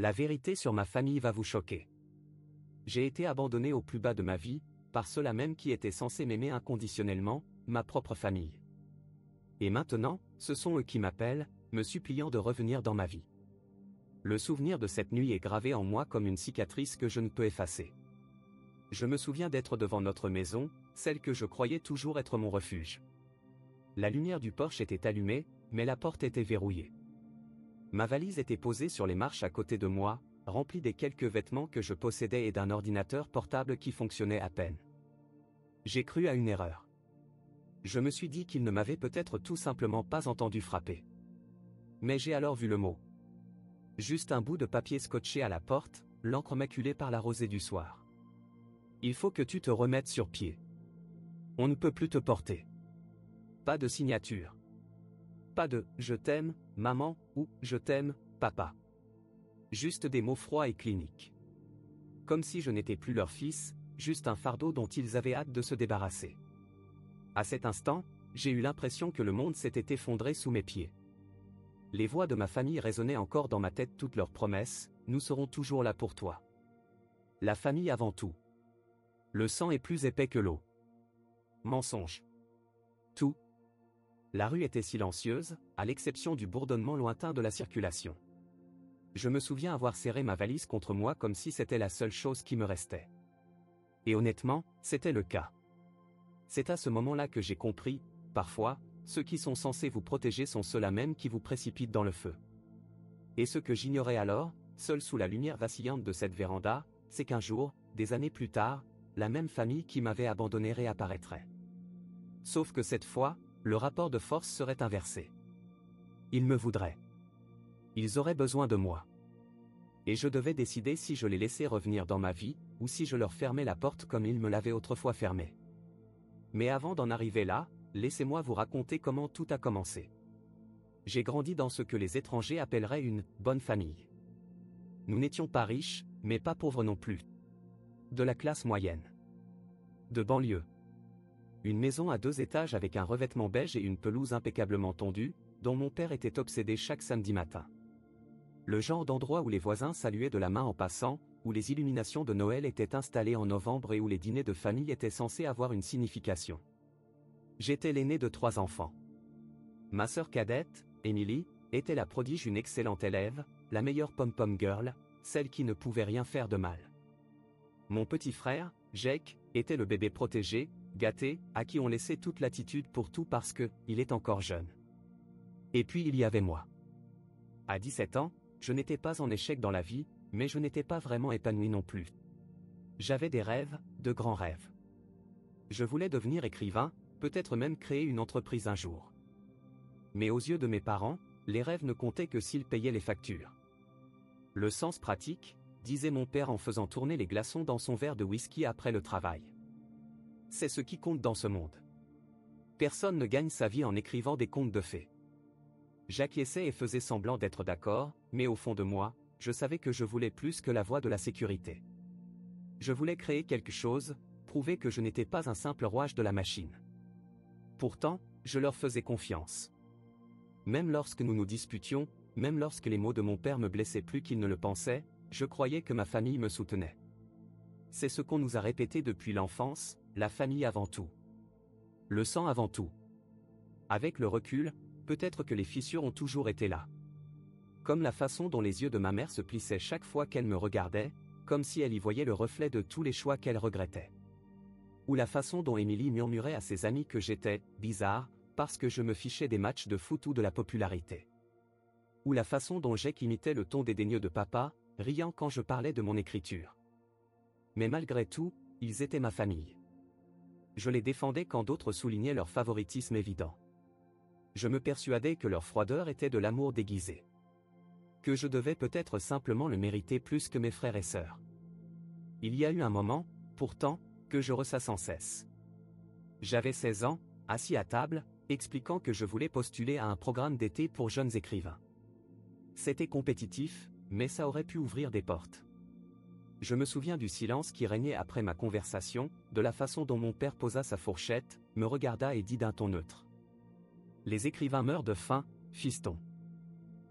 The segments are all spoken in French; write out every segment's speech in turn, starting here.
La vérité sur ma famille va vous choquer. J'ai été abandonné au plus bas de ma vie, par ceux-là même qui étaient censés m'aimer inconditionnellement, ma propre famille. Et maintenant, ce sont eux qui m'appellent, me suppliant de revenir dans ma vie. Le souvenir de cette nuit est gravé en moi comme une cicatrice que je ne peux effacer. Je me souviens d'être devant notre maison, celle que je croyais toujours être mon refuge. La lumière du porche était allumée, mais la porte était verrouillée. Ma valise était posée sur les marches à côté de moi, remplie des quelques vêtements que je possédais et d'un ordinateur portable qui fonctionnait à peine. J'ai cru à une erreur. Je me suis dit qu'il ne m'avait peut-être tout simplement pas entendu frapper. Mais j'ai alors vu le mot. Juste un bout de papier scotché à la porte, l'encre maculée par la rosée du soir. Il faut que tu te remettes sur pied. On ne peut plus te porter. Pas de signature. Pas de « je t'aime, maman » ou « je t'aime, papa ». Juste des mots froids et cliniques. Comme si je n'étais plus leur fils, juste un fardeau dont ils avaient hâte de se débarrasser. À cet instant, j'ai eu l'impression que le monde s'était effondré sous mes pieds. Les voix de ma famille résonnaient encore dans ma tête, toutes leurs promesses, nous serons toujours là pour toi. La famille avant tout. Le sang est plus épais que l'eau. Mensonge. Tout. La rue était silencieuse, à l'exception du bourdonnement lointain de la circulation. Je me souviens avoir serré ma valise contre moi comme si c'était la seule chose qui me restait. Et honnêtement, c'était le cas. C'est à ce moment-là que j'ai compris, parfois, ceux qui sont censés vous protéger sont ceux-là même qui vous précipitent dans le feu. Et ce que j'ignorais alors, seul sous la lumière vacillante de cette véranda, c'est qu'un jour, des années plus tard, la même famille qui m'avait abandonné réapparaîtrait. Sauf que cette fois, le rapport de force serait inversé. Ils me voudraient. Ils auraient besoin de moi. Et je devais décider si je les laissais revenir dans ma vie, ou si je leur fermais la porte comme ils me l'avaient autrefois fermée. Mais avant d'en arriver là, laissez-moi vous raconter comment tout a commencé. J'ai grandi dans ce que les étrangers appelleraient une « bonne famille ». Nous n'étions pas riches, mais pas pauvres non plus. De la classe moyenne. De banlieue. Une maison à 2 étages avec un revêtement beige et une pelouse impeccablement tondue, dont mon père était obsédé chaque samedi matin. Le genre d'endroit où les voisins saluaient de la main en passant, où les illuminations de Noël étaient installées en novembre et où les dîners de famille étaient censés avoir une signification. J'étais l'aîné de 3 enfants. Ma sœur cadette, Emily, était la prodige, une excellente élève, la meilleure pom-pom girl, celle qui ne pouvait rien faire de mal. Mon petit frère, Jake, était le bébé protégé, gâté, à qui on laissait toute latitude pour tout parce que, il est encore jeune. Et puis il y avait moi. À 17 ans, je n'étais pas en échec dans la vie, mais je n'étais pas vraiment épanoui non plus. J'avais des rêves, de grands rêves. Je voulais devenir écrivain, peut-être même créer une entreprise un jour. Mais aux yeux de mes parents, les rêves ne comptaient que s'ils payaient les factures. Le sens pratique, disait mon père en faisant tourner les glaçons dans son verre de whisky après le travail. C'est ce qui compte dans ce monde. Personne ne gagne sa vie en écrivant des contes de fées. J'acquiesçais et faisais semblant d'être d'accord, mais au fond de moi, je savais que je voulais plus que la voie de la sécurité. Je voulais créer quelque chose, prouver que je n'étais pas un simple rouage de la machine. Pourtant, je leur faisais confiance. Même lorsque nous nous disputions, même lorsque les mots de mon père me blessaient plus qu'il ne le pensait, je croyais que ma famille me soutenait. C'est ce qu'on nous a répété depuis l'enfance, la famille avant tout. Le sang avant tout. Avec le recul, peut-être que les fissures ont toujours été là. Comme la façon dont les yeux de ma mère se plissaient chaque fois qu'elle me regardait, comme si elle y voyait le reflet de tous les choix qu'elle regrettait. Ou la façon dont Emily murmurait à ses amis que j'étais « bizarre » parce que je me fichais des matchs de foot ou de la popularité. Ou la façon dont Jake imitait le ton dédaigneux de papa, riant quand je parlais de mon écriture. Mais malgré tout, ils étaient ma famille. Je les défendais quand d'autres soulignaient leur favoritisme évident. Je me persuadais que leur froideur était de l'amour déguisé. Que je devais peut-être simplement le mériter plus que mes frères et sœurs. Il y a eu un moment, pourtant, que je ressasse sans cesse. J'avais 16 ans, assis à table, expliquant que je voulais postuler à un programme d'été pour jeunes écrivains. C'était compétitif, mais ça aurait pu ouvrir des portes. Je me souviens du silence qui régnait après ma conversation, de la façon dont mon père posa sa fourchette, me regarda et dit d'un ton neutre. Les écrivains meurent de faim, fiston.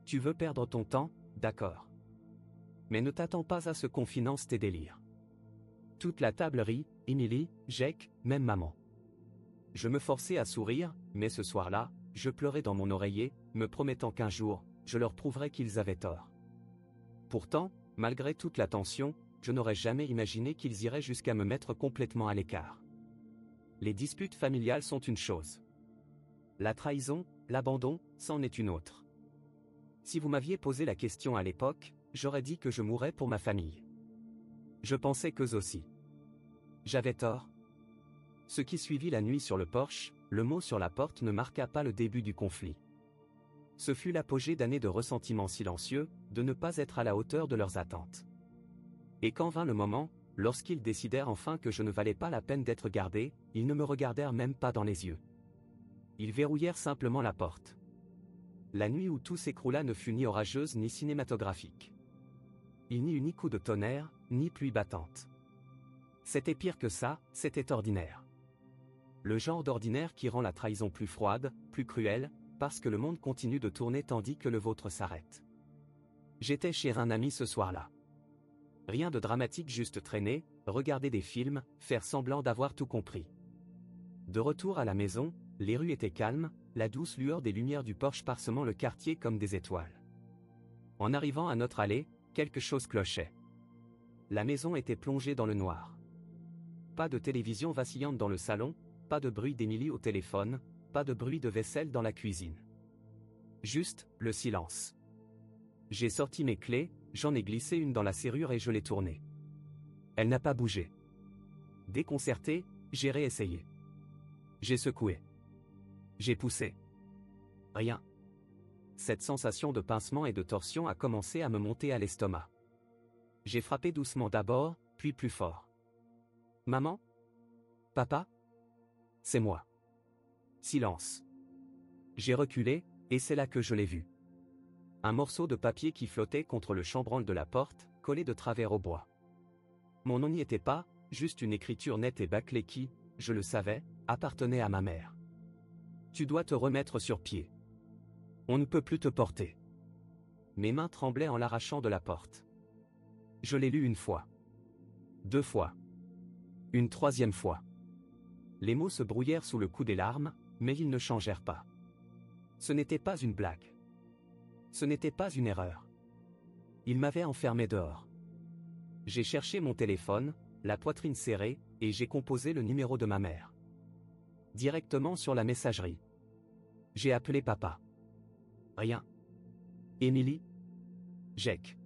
Tu veux perdre ton temps, d'accord. Mais ne t'attends pas à ce qu'on finance tes délires. Toute la table rit, Émilie, Jake, même maman. Je me forçais à sourire, mais ce soir-là, je pleurais dans mon oreiller, me promettant qu'un jour, je leur prouverais qu'ils avaient tort. Pourtant, malgré toute la tension, je n'aurais jamais imaginé qu'ils iraient jusqu'à me mettre complètement à l'écart. Les disputes familiales sont une chose. La trahison, l'abandon, c'en est une autre. Si vous m'aviez posé la question à l'époque, j'aurais dit que je mourrais pour ma famille. Je pensais qu'eux aussi. J'avais tort. Ce qui suivit la nuit sur le porche, le mot sur la porte ne marqua pas le début du conflit. Ce fut l'apogée d'années de ressentiment silencieux, de ne pas être à la hauteur de leurs attentes. Et quand vint le moment, lorsqu'ils décidèrent enfin que je ne valais pas la peine d'être gardé, ils ne me regardèrent même pas dans les yeux. Ils verrouillèrent simplement la porte. La nuit où tout s'écroula ne fut ni orageuse ni cinématographique. Il n'y eut ni coup de tonnerre, ni pluie battante. C'était pire que ça, c'était ordinaire. Le genre d'ordinaire qui rend la trahison plus froide, plus cruelle, parce que le monde continue de tourner tandis que le vôtre s'arrête. J'étais chez un ami ce soir-là. Rien de dramatique, juste traîner, regarder des films, faire semblant d'avoir tout compris. De retour à la maison, les rues étaient calmes, la douce lueur des lumières du porche parsemant le quartier comme des étoiles. En arrivant à notre allée, quelque chose clochait. La maison était plongée dans le noir. Pas de télévision vacillante dans le salon, pas de bruit d'Émilie au téléphone, pas de bruit de vaisselle dans la cuisine. Juste, le silence. J'ai sorti mes clés, j'en ai glissé une dans la serrure et je l'ai tournée. Elle n'a pas bougé. Déconcerté, j'ai réessayé. J'ai secoué. J'ai poussé. Rien. Cette sensation de pincement et de torsion a commencé à me monter à l'estomac. J'ai frappé doucement d'abord, puis plus fort. Maman? Papa? C'est moi. Silence. J'ai reculé, et c'est là que je l'ai vu. Un morceau de papier qui flottait contre le chambranle de la porte, collé de travers au bois. Mon nom n'y était pas, juste une écriture nette et bâclée qui, je le savais, appartenait à ma mère. Tu dois te remettre sur pied. On ne peut plus te porter. Mes mains tremblaient en l'arrachant de la porte. Je l'ai lu une fois. 2 fois. Une 3e fois. Les mots se brouillèrent sous le coup des larmes, mais ils ne changèrent pas. Ce n'était pas une blague. Ce n'était pas une erreur. Il m'avait enfermé dehors. J'ai cherché mon téléphone, la poitrine serrée, et j'ai composé le numéro de ma mère. Directement sur la messagerie. J'ai appelé papa. Rien. Émilie? Jake.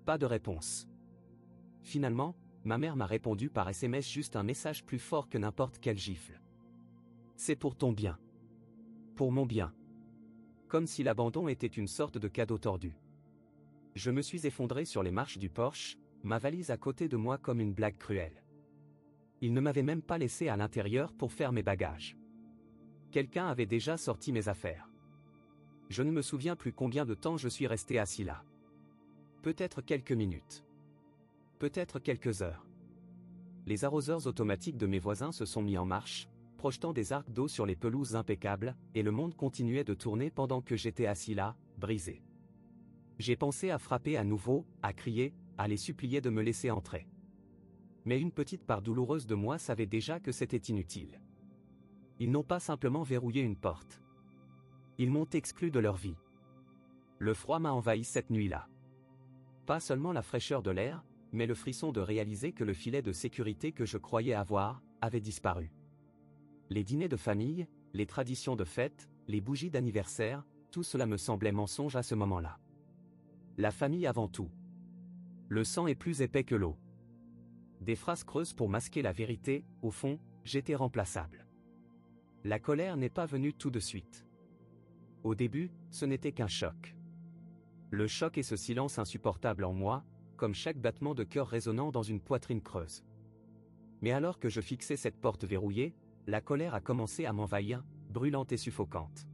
Pas de réponse. Finalement, ma mère m'a répondu par SMS, juste un message plus fort que n'importe quelle gifle. C'est pour ton bien. Pour mon bien. Comme si l'abandon était une sorte de cadeau tordu. Je me suis effondré sur les marches du porche, ma valise à côté de moi comme une blague cruelle. Il ne m'avait même pas laissé à l'intérieur pour faire mes bagages. Quelqu'un avait déjà sorti mes affaires. Je ne me souviens plus combien de temps je suis resté assis là. Peut-être quelques minutes. Peut-être quelques heures. Les arroseurs automatiques de mes voisins se sont mis en marche, projetant des arcs d'eau sur les pelouses impeccables, et le monde continuait de tourner pendant que j'étais assis là, brisé. J'ai pensé à frapper à nouveau, à crier, à les supplier de me laisser entrer. Mais une petite part douloureuse de moi savait déjà que c'était inutile. Ils n'ont pas simplement verrouillé une porte. Ils m'ont exclu de leur vie. Le froid m'a envahi cette nuit-là. Pas seulement la fraîcheur de l'air, mais le frisson de réaliser que le filet de sécurité que je croyais avoir, avait disparu. Les dîners de famille, les traditions de fête, les bougies d'anniversaire, tout cela me semblait mensonge à ce moment-là. La famille avant tout. Le sang est plus épais que l'eau. Des phrases creuses pour masquer la vérité, au fond, j'étais remplaçable. La colère n'est pas venue tout de suite. Au début, ce n'était qu'un choc. Le choc et ce silence insupportable en moi, comme chaque battement de cœur résonnant dans une poitrine creuse. Mais alors que je fixais cette porte verrouillée, la colère a commencé à m'envahir, brûlante et suffocante.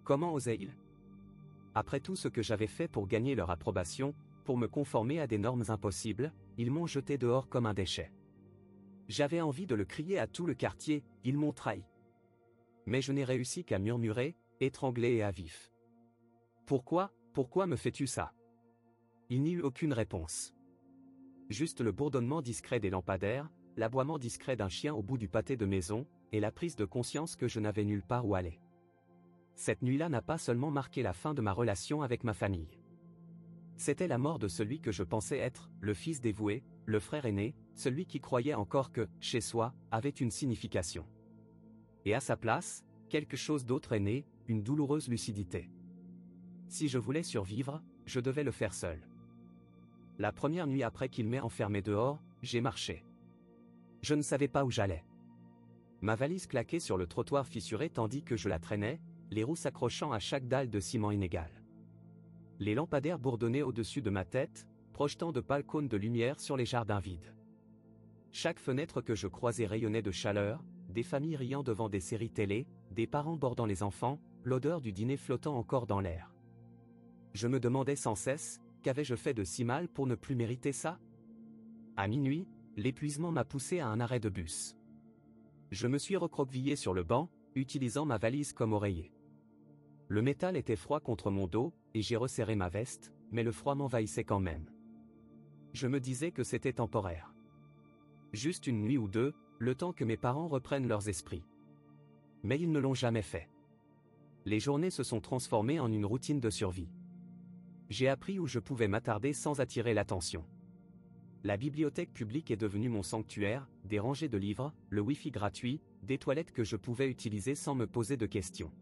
Comment osaient-ils? Après tout ce que j'avais fait pour gagner leur approbation, pour me conformer à des normes impossibles, ils m'ont jeté dehors comme un déchet. J'avais envie de le crier à tout le quartier, ils m'ont trahi. Mais je n'ai réussi qu'à murmurer, étranglé et à vif. Pourquoi me fais-tu ça? Il n'y eut aucune réponse. Juste le bourdonnement discret des lampadaires, l'aboiement discret d'un chien au bout du pâté de maison, et la prise de conscience que je n'avais nulle part où aller. Cette nuit-là n'a pas seulement marqué la fin de ma relation avec ma famille. C'était la mort de celui que je pensais être, le fils dévoué, le frère aîné, celui qui croyait encore que, chez soi, avait une signification. Et à sa place, quelque chose d'autre est né, une douloureuse lucidité. Si je voulais survivre, je devais le faire seul. La première nuit après qu'il m'ait enfermé dehors, j'ai marché. Je ne savais pas où j'allais. Ma valise claquait sur le trottoir fissuré tandis que je la traînais, les roues s'accrochant à chaque dalle de ciment inégale. Les lampadaires bourdonnaient au-dessus de ma tête, projetant de pâles cônes de lumière sur les jardins vides. Chaque fenêtre que je croisais rayonnait de chaleur, des familles riant devant des séries télé, des parents bordant les enfants, l'odeur du dîner flottant encore dans l'air. Je me demandais sans cesse, qu'avais-je fait de si mal pour ne plus mériter ça? À minuit, l'épuisement m'a poussé à un arrêt de bus. Je me suis recroquevillé sur le banc, utilisant ma valise comme oreiller. Le métal était froid contre mon dos, et j'ai resserré ma veste, mais le froid m'envahissait quand même. Je me disais que c'était temporaire. Juste une nuit ou deux, le temps que mes parents reprennent leurs esprits. Mais ils ne l'ont jamais fait. Les journées se sont transformées en une routine de survie. J'ai appris où je pouvais m'attarder sans attirer l'attention. La bibliothèque publique est devenue mon sanctuaire, des rangées de livres, le Wi-Fi gratuit, des toilettes que je pouvais utiliser sans me poser de questions.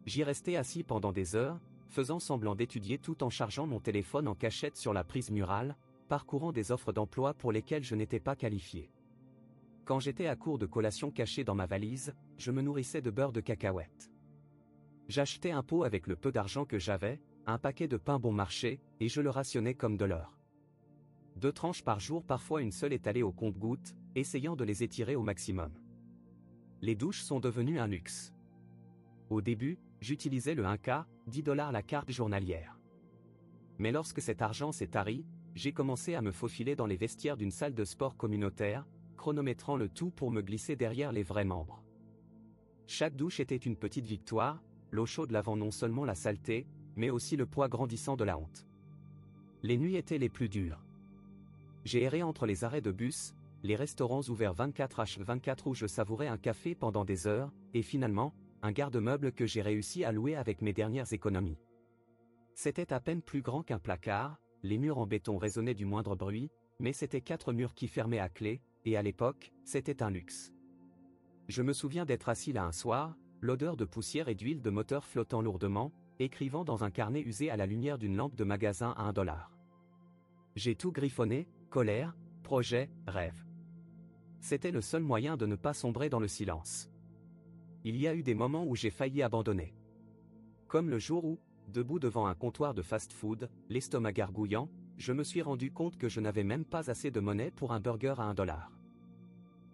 J'y restais assis pendant des heures, faisant semblant d'étudier tout en chargeant mon téléphone en cachette sur la prise murale, parcourant des offres d'emploi pour lesquelles je n'étais pas qualifié. Quand j'étais à court de collations cachées dans ma valise, je me nourrissais de beurre de cacahuète. J'achetais un pot avec le peu d'argent que j'avais, un paquet de pain bon marché, et je le rationnais comme de l'or. 2 tranches par jour, parfois une seule étalée au compte-gouttes, essayant de les étirer au maximum. Les douches sont devenues un luxe. Au début, j'utilisais le 1K, $10 la carte journalière. Mais lorsque cet argent s'est tari, j'ai commencé à me faufiler dans les vestiaires d'une salle de sport communautaire, chronométrant le tout pour me glisser derrière les vrais membres. Chaque douche était une petite victoire, l'eau chaude lavant non seulement la saleté, mais aussi le poids grandissant de la honte. Les nuits étaient les plus dures. J'ai erré entre les arrêts de bus, les restaurants ouverts 24h24 où je savourais un café pendant des heures, et finalement, un garde-meuble que j'ai réussi à louer avec mes dernières économies. C'était à peine plus grand qu'un placard, les murs en béton résonnaient du moindre bruit, mais c'était 4 murs qui fermaient à clé, et à l'époque, c'était un luxe. Je me souviens d'être assis là un soir, l'odeur de poussière et d'huile de moteur flottant lourdement, écrivant dans un carnet usé à la lumière d'une lampe de magasin à $1. J'ai tout griffonné, colère, projet, rêve. C'était le seul moyen de ne pas sombrer dans le silence. Il y a eu des moments où j'ai failli abandonner. Comme le jour où, debout devant un comptoir de fast-food, l'estomac gargouillant, je me suis rendu compte que je n'avais même pas assez de monnaie pour un burger à $1.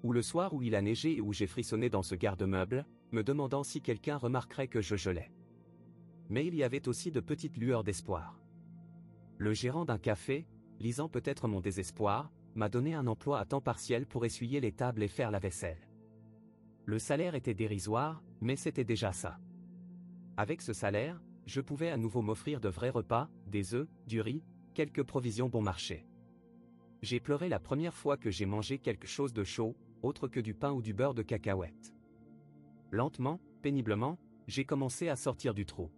Ou le soir où il a neigé et où j'ai frissonné dans ce garde-meuble, me demandant si quelqu'un remarquerait que je gelais. Mais il y avait aussi de petites lueurs d'espoir. Le gérant d'un café, lisant peut-être mon désespoir, m'a donné un emploi à temps partiel pour essuyer les tables et faire la vaisselle. Le salaire était dérisoire, mais c'était déjà ça. Avec ce salaire, je pouvais à nouveau m'offrir de vrais repas, des œufs, du riz, quelques provisions bon marché. J'ai pleuré la première fois que j'ai mangé quelque chose de chaud, autre que du pain ou du beurre de cacahuète. Lentement, péniblement, j'ai commencé à sortir du trou.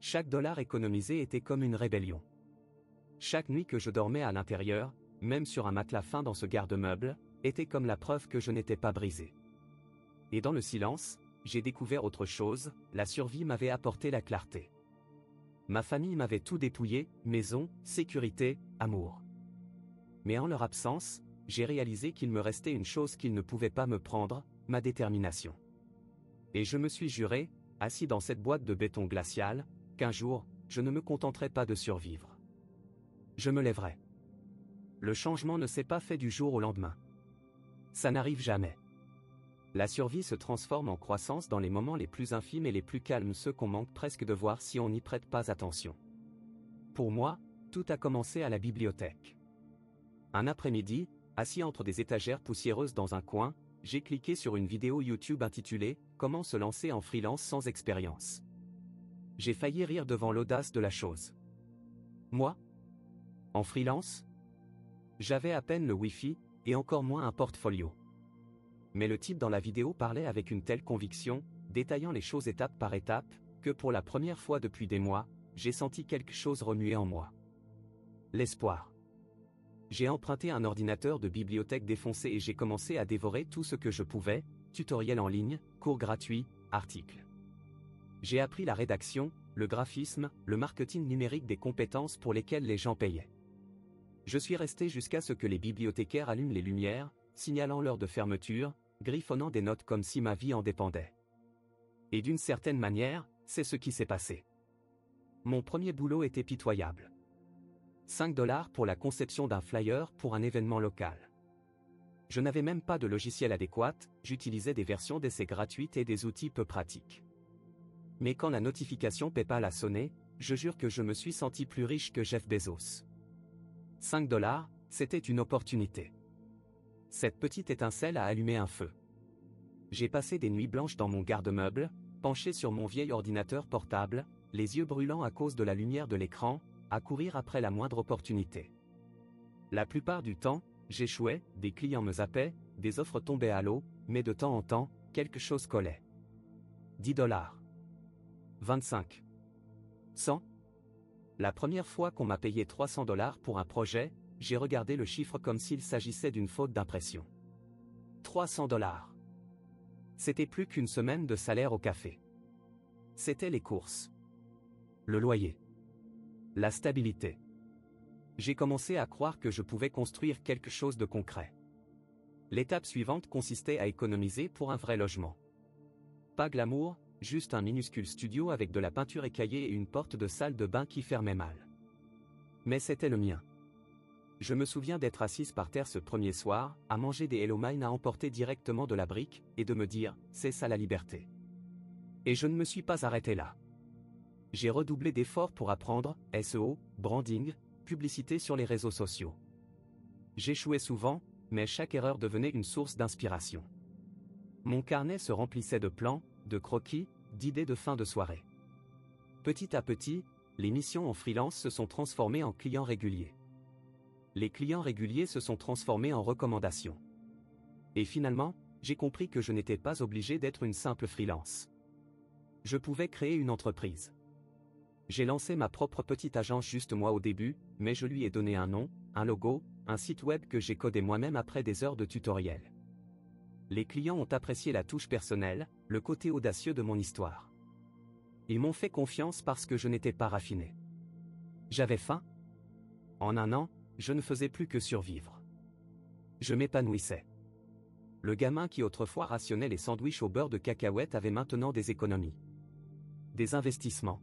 Chaque dollar économisé était comme une rébellion. Chaque nuit que je dormais à l'intérieur, même sur un matelas fin dans ce garde-meuble, était comme la preuve que je n'étais pas brisé. Et dans le silence, j'ai découvert autre chose, la survie m'avait apporté la clarté. Ma famille m'avait tout dépouillé, maison, sécurité, amour. Mais en leur absence, j'ai réalisé qu'il me restait une chose qu'ils ne pouvaient pas me prendre, ma détermination. Et je me suis juré, assis dans cette boîte de béton glacial, qu'un jour, je ne me contenterai pas de survivre. Je me lèverai. Le changement ne s'est pas fait du jour au lendemain. Ça n'arrive jamais. La survie se transforme en croissance dans les moments les plus infimes et les plus calmes, ceux qu'on manque presque de voir si on n'y prête pas attention. Pour moi, tout a commencé à la bibliothèque. Un après-midi, assis entre des étagères poussiéreuses dans un coin, j'ai cliqué sur une vidéo YouTube intitulée « Comment se lancer en freelance sans expérience ». J'ai failli rire devant l'audace de la chose. Moi, En freelance, j'avais à peine le Wi-Fi, et encore moins un portfolio. Mais le type dans la vidéo parlait avec une telle conviction, détaillant les choses étape par étape, que pour la première fois depuis des mois, j'ai senti quelque chose remuer en moi. L'espoir. J'ai emprunté un ordinateur de bibliothèque défoncé et j'ai commencé à dévorer tout ce que je pouvais, tutoriels en ligne, cours gratuits, articles. J'ai appris la rédaction, le graphisme, le marketing numérique, des compétences pour lesquelles les gens payaient. Je suis resté jusqu'à ce que les bibliothécaires allument les lumières, signalant l'heure de fermeture, griffonnant des notes comme si ma vie en dépendait. Et d'une certaine manière, c'est ce qui s'est passé. Mon premier boulot était pitoyable. 5 $ pour la conception d'un flyer pour un événement local. Je n'avais même pas de logiciel adéquat, j'utilisais des versions d'essai gratuites et des outils peu pratiques. Mais quand la notification PayPal a sonné, je jure que je me suis senti plus riche que Jeff Bezos. 5 $, c'était une opportunité. Cette petite étincelle a allumé un feu. J'ai passé des nuits blanches dans mon garde-meuble, penché sur mon vieil ordinateur portable, les yeux brûlants à cause de la lumière de l'écran, à courir après la moindre opportunité. La plupart du temps, j'échouais, des clients me zappaient, des offres tombaient à l'eau, mais de temps en temps, quelque chose collait. 10 $. 25. 100. La première fois qu'on m'a payé 300 $ pour un projet, j'ai regardé le chiffre comme s'il s'agissait d'une faute d'impression. 300 $. C'était plus qu'une semaine de salaire au café. C'était les courses. Le loyer. La stabilité. J'ai commencé à croire que je pouvais construire quelque chose de concret. L'étape suivante consistait à économiser pour un vrai logement. Pas glamour, juste un minuscule studio avec de la peinture écaillée et une porte de salle de bain qui fermait mal. Mais c'était le mien. Je me souviens d'être assise par terre ce premier soir, à manger des Hello Mine à emporter directement de la brique, et de me dire, c'est ça la liberté. Et je ne me suis pas arrêté là. J'ai redoublé d'efforts pour apprendre, SEO, branding, publicité sur les réseaux sociaux. J'échouais souvent, mais chaque erreur devenait une source d'inspiration. Mon carnet se remplissait de plans, de croquis, d'idées de fin de soirée. Petit à petit, les missions en freelance se sont transformées en clients réguliers. Les clients réguliers se sont transformés en recommandations. Et finalement, j'ai compris que je n'étais pas obligé d'être une simple freelance. Je pouvais créer une entreprise. J'ai lancé ma propre petite agence juste moi au début, mais je lui ai donné un nom, un logo, un site web que j'ai codé moi-même après des heures de tutoriel. Les clients ont apprécié la touche personnelle, le côté audacieux de mon histoire. Ils m'ont fait confiance parce que je n'étais pas raffiné. J'avais faim. En un an, je ne faisais plus que survivre. Je m'épanouissais. Le gamin qui autrefois rationnait les sandwichs au beurre de cacahuète avait maintenant des économies. Des investissements.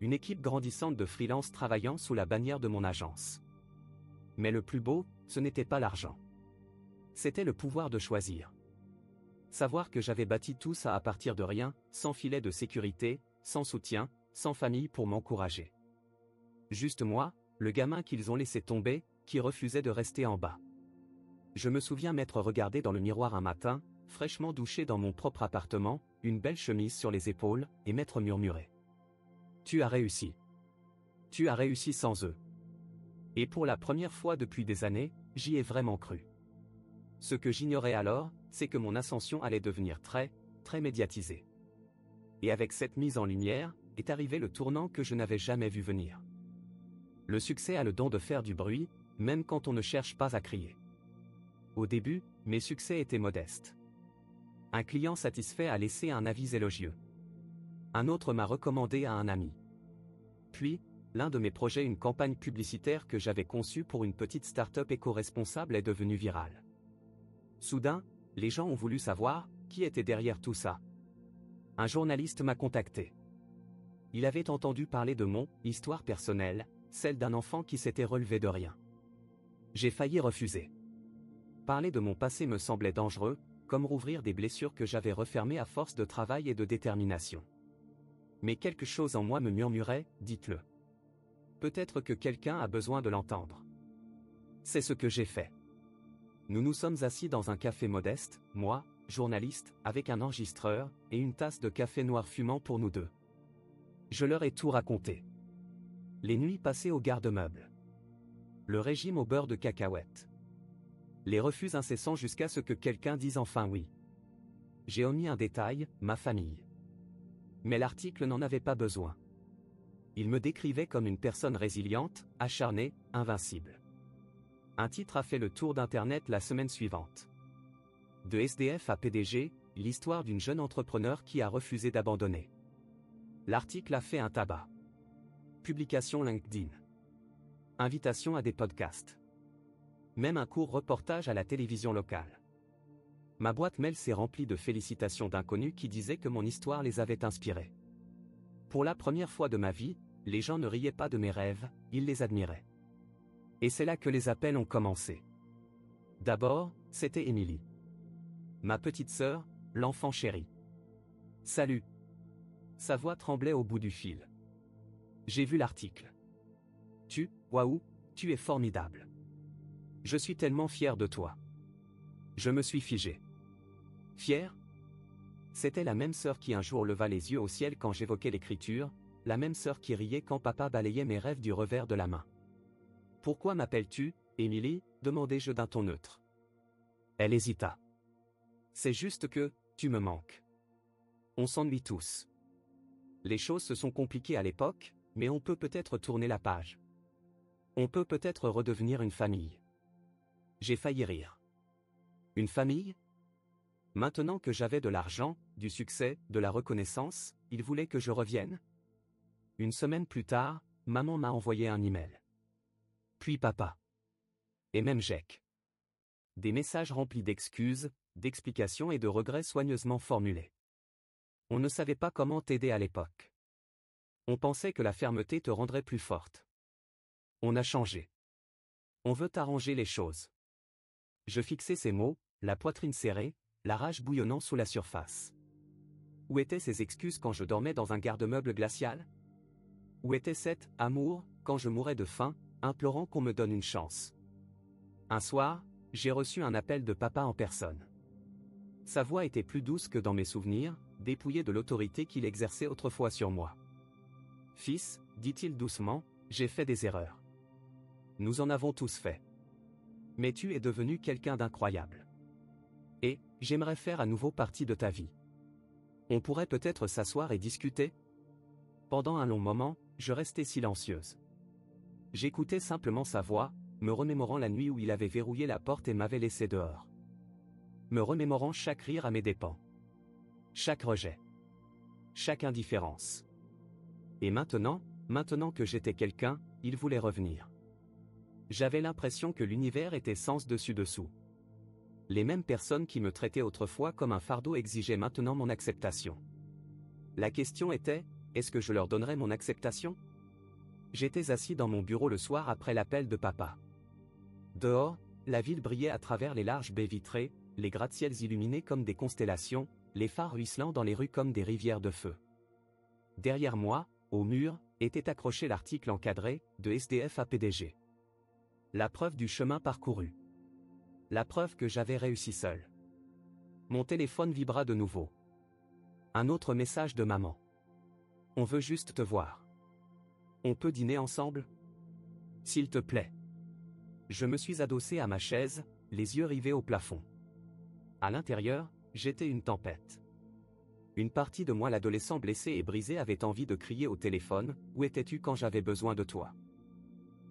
Une équipe grandissante de freelance travaillant sous la bannière de mon agence. Mais le plus beau, ce n'était pas l'argent. C'était le pouvoir de choisir. Savoir que j'avais bâti tout ça à partir de rien, sans filet de sécurité, sans soutien, sans famille pour m'encourager. Juste moi, le gamin qu'ils ont laissé tomber, qui refusait de rester en bas. Je me souviens m'être regardé dans le miroir un matin, fraîchement douché dans mon propre appartement, une belle chemise sur les épaules, et m'être murmuré. Tu as réussi. Tu as réussi sans eux. Et pour la première fois depuis des années, j'y ai vraiment cru. Ce que j'ignorais alors, c'est que mon ascension allait devenir très médiatisée. Et avec cette mise en lumière, est arrivé le tournant que je n'avais jamais vu venir. Le succès a le don de faire du bruit, même quand on ne cherche pas à crier. Au début, mes succès étaient modestes. Un client satisfait a laissé un avis élogieux. Un autre m'a recommandé à un ami. Puis, l'un de mes projets, une campagne publicitaire que j'avais conçue pour une petite start-up éco-responsable, est devenu viral. Soudain, les gens ont voulu savoir qui était derrière tout ça. Un journaliste m'a contacté. Il avait entendu parler de mon histoire personnelle, celle d'un enfant qui s'était relevé de rien. J'ai failli refuser. Parler de mon passé me semblait dangereux, comme rouvrir des blessures que j'avais refermées à force de travail et de détermination. Mais quelque chose en moi me murmurait, dites-le. Peut-être que quelqu'un a besoin de l'entendre. C'est ce que j'ai fait. Nous nous sommes assis dans un café modeste, moi, journaliste, avec un enregistreur, et une tasse de café noir fumant pour nous deux. Je leur ai tout raconté. Les nuits passées au garde-meuble. Le régime au beurre de cacahuète. Les refus incessants jusqu'à ce que quelqu'un dise enfin oui. J'ai omis un détail, ma famille. Mais l'article n'en avait pas besoin. Il me décrivait comme une personne résiliente, acharnée, invincible. Un titre a fait le tour d'Internet la semaine suivante. De SDF à PDG, l'histoire d'une jeune entrepreneur qui a refusé d'abandonner. L'article a fait un tabac. Publication LinkedIn. Invitation à des podcasts. Même un court reportage à la télévision locale. Ma boîte mail s'est remplie de félicitations d'inconnus qui disaient que mon histoire les avait inspirés. Pour la première fois de ma vie, les gens ne riaient pas de mes rêves, ils les admiraient. Et c'est là que les appels ont commencé. D'abord, c'était Émilie. Ma petite sœur, l'enfant chéri. Salut. Sa voix tremblait au bout du fil. J'ai vu l'article. Waouh, tu es formidable. Je suis tellement fier de toi. Je me suis figé. Fier? C'était la même sœur qui un jour leva les yeux au ciel quand j'évoquais l'écriture, la même sœur qui riait quand papa balayait mes rêves du revers de la main. Pourquoi m'appelles-tu, Émilie, demandai-je d'un ton neutre. Elle hésita. C'est juste que, tu me manques. On s'ennuie tous. Les choses se sont compliquées à l'époque, mais on peut peut-être tourner la page. On peut peut-être redevenir une famille. J'ai failli rire. Une famille? Maintenant que j'avais de l'argent, du succès, de la reconnaissance, il voulait que je revienne? Une semaine plus tard, maman m'a envoyé un email. Puis papa. Et même Jacques. Des messages remplis d'excuses, d'explications et de regrets soigneusement formulés. On ne savait pas comment t'aider à l'époque. On pensait que la fermeté te rendrait plus forte. On a changé. On veut arranger les choses. Je fixais ces mots, la poitrine serrée, la rage bouillonnant sous la surface. Où étaient ces excuses quand je dormais dans un garde-meuble glacial? Où était cet amour, quand je mourais de faim, implorant qu'on me donne une chance? Un soir, j'ai reçu un appel de papa en personne. Sa voix était plus douce que dans mes souvenirs, dépouillée de l'autorité qu'il exerçait autrefois sur moi. Fils, dit-il doucement, j'ai fait des erreurs. Nous en avons tous fait. Mais tu es devenu quelqu'un d'incroyable. Et, j'aimerais faire à nouveau partie de ta vie. On pourrait peut-être s'asseoir et discuter? Pendant un long moment, je restais silencieuse. J'écoutais simplement sa voix, me remémorant la nuit où il avait verrouillé la porte et m'avait laissé dehors. Me remémorant chaque rire à mes dépens. Chaque rejet. Chaque indifférence. Et maintenant que j'étais quelqu'un, il voulait revenir. J'avais l'impression que l'univers était sens dessus-dessous. Les mêmes personnes qui me traitaient autrefois comme un fardeau exigeaient maintenant mon acceptation. La question était, est-ce que je leur donnerais mon acceptation? J'étais assis dans mon bureau le soir après l'appel de papa. Dehors, la ville brillait à travers les larges baies vitrées, les gratte-ciels illuminés comme des constellations, les phares ruisselant dans les rues comme des rivières de feu. Derrière moi, au mur, était accroché l'article encadré, de SDF à PDG. La preuve du chemin parcouru. La preuve que j'avais réussi seul. Mon téléphone vibra de nouveau. Un autre message de maman. On veut juste te voir. On peut dîner ensemble? S'il te plaît. Je me suis adossé à ma chaise, les yeux rivés au plafond. À l'intérieur, j'étais une tempête. Une partie de moi, l'adolescent blessé et brisé, avait envie de crier au téléphone, où étais-tu quand j'avais besoin de toi?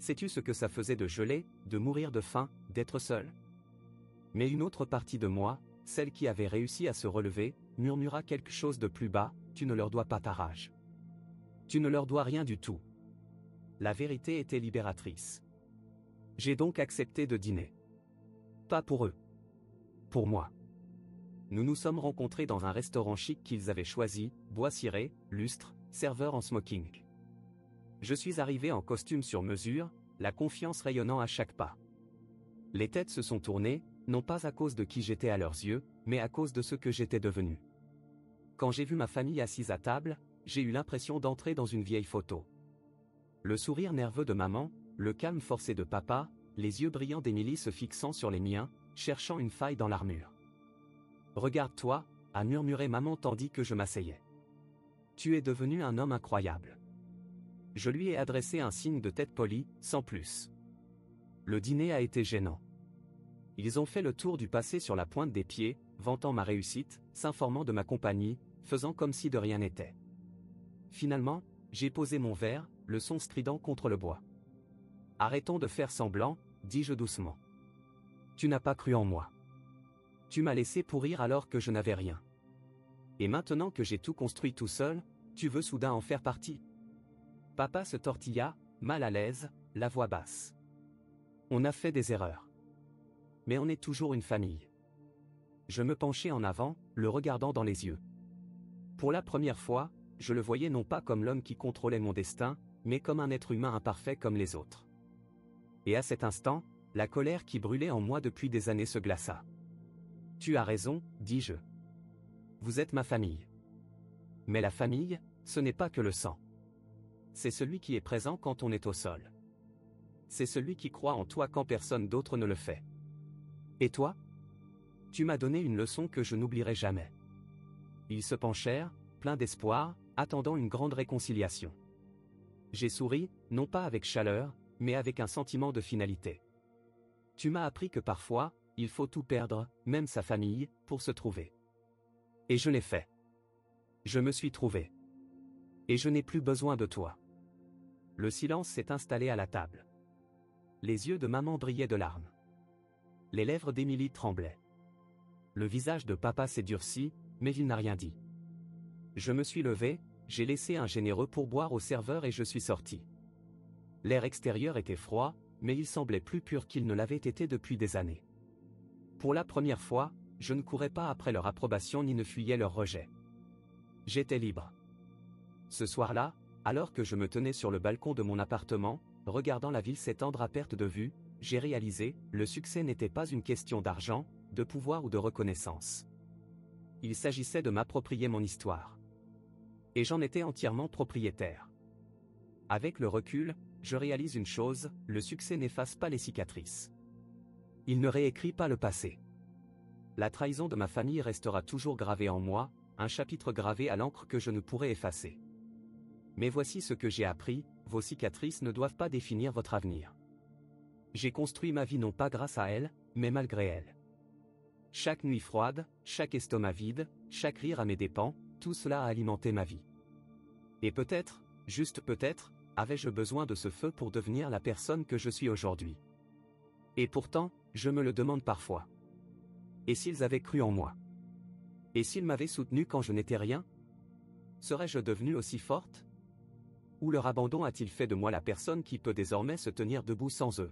Sais-tu ce que ça faisait de geler, de mourir de faim, d'être seul? Mais une autre partie de moi, celle qui avait réussi à se relever, murmura quelque chose de plus bas, tu ne leur dois pas ta rage. Tu ne leur dois rien du tout. La vérité était libératrice. J'ai donc accepté de dîner. Pas pour eux. Pour moi. Nous nous sommes rencontrés dans un restaurant chic qu'ils avaient choisi, bois ciré, lustre, serveur en smoking. Je suis arrivé en costume sur mesure, la confiance rayonnant à chaque pas. Les têtes se sont tournées, non pas à cause de qui j'étais à leurs yeux, mais à cause de ce que j'étais devenu. Quand j'ai vu ma famille assise à table, j'ai eu l'impression d'entrer dans une vieille photo. Le sourire nerveux de maman, le calme forcé de papa, les yeux brillants d'Émilie se fixant sur les miens, cherchant une faille dans l'armure. Regarde-toi, a murmuré maman tandis que je m'asseyais. Tu es devenu un homme incroyable. Je lui ai adressé un signe de tête poli, sans plus. Le dîner a été gênant. Ils ont fait le tour du passé sur la pointe des pieds, vantant ma réussite, s'informant de ma compagnie, faisant comme si de rien n'était. Finalement, j'ai posé mon verre, le son strident contre le bois. Arrêtons de faire semblant, dis-je doucement. Tu n'as pas cru en moi. Tu m'as laissé pourrir alors que je n'avais rien. Et maintenant que j'ai tout construit tout seul, tu veux soudain en faire partie. Papa se tortilla, mal à l'aise, la voix basse. On a fait des erreurs. Mais on est toujours une famille. Je me penchai en avant, le regardant dans les yeux. Pour la première fois, je le voyais non pas comme l'homme qui contrôlait mon destin, mais comme un être humain imparfait comme les autres. Et à cet instant, la colère qui brûlait en moi depuis des années se glaça. Tu as raison, dis-je. Vous êtes ma famille. Mais la famille, ce n'est pas que le sang. C'est celui qui est présent quand on est au sol. C'est celui qui croit en toi quand personne d'autre ne le fait. Et toi? Tu m'as donné une leçon que je n'oublierai jamais. Ils se penchèrent, pleins d'espoir, attendant une grande réconciliation. J'ai souri, non pas avec chaleur, mais avec un sentiment de finalité. Tu m'as appris que parfois, il faut tout perdre, même sa famille, pour se trouver. Et je l'ai fait. Je me suis trouvé. Et je n'ai plus besoin de toi. Le silence s'est installé à la table. Les yeux de maman brillaient de larmes. Les lèvres d'Émilie tremblaient. Le visage de papa s'est durci, mais il n'a rien dit. Je me suis levé, j'ai laissé un généreux pourboire au serveur et je suis sorti. L'air extérieur était froid, mais il semblait plus pur qu'il ne l'avait été depuis des années. Pour la première fois, je ne courais pas après leur approbation ni ne fuyais leur rejet. J'étais libre. Ce soir-là, alors que je me tenais sur le balcon de mon appartement, regardant la ville s'étendre à perte de vue, j'ai réalisé, le succès n'était pas une question d'argent, de pouvoir ou de reconnaissance. Il s'agissait de m'approprier mon histoire. Et j'en étais entièrement propriétaire. Avec le recul, je réalise une chose, le succès n'efface pas les cicatrices. Il ne réécrit pas le passé. La trahison de ma famille restera toujours gravée en moi, un chapitre gravé à l'encre que je ne pourrai effacer. Mais voici ce que j'ai appris, vos cicatrices ne doivent pas définir votre avenir. J'ai construit ma vie non pas grâce à elles, mais malgré elles. Chaque nuit froide, chaque estomac vide, chaque rire à mes dépens, tout cela a alimenté ma vie. Et peut-être, juste peut-être, avais-je besoin de ce feu pour devenir la personne que je suis aujourd'hui. Et pourtant, je me le demande parfois. Et s'ils avaient cru en moi? Et s'ils m'avaient soutenu quand je n'étais rien? Serais-je devenue aussi forte? Ou leur abandon a-t-il fait de moi la personne qui peut désormais se tenir debout sans eux?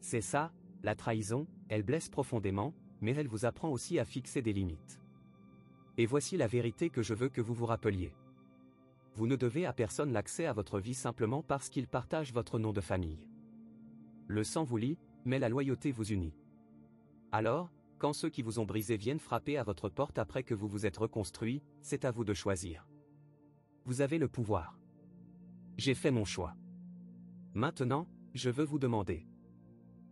C'est ça, la trahison, elle blesse profondément, mais elle vous apprend aussi à fixer des limites. Et voici la vérité que je veux que vous vous rappeliez. Vous ne devez à personne l'accès à votre vie simplement parce qu'il partage votre nom de famille. Le sang vous lie, mais la loyauté vous unit. Alors, quand ceux qui vous ont brisé viennent frapper à votre porte après que vous vous êtes reconstruit, c'est à vous de choisir. Vous avez le pouvoir. J'ai fait mon choix. Maintenant, je veux vous demander.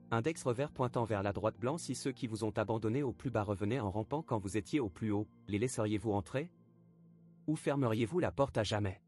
Index revers pointant vers la droite blanc. Si ceux qui vous ont abandonné au plus bas revenaient en rampant quand vous étiez au plus haut, les laisseriez-vous entrer? Ou fermeriez-vous la porte à jamais?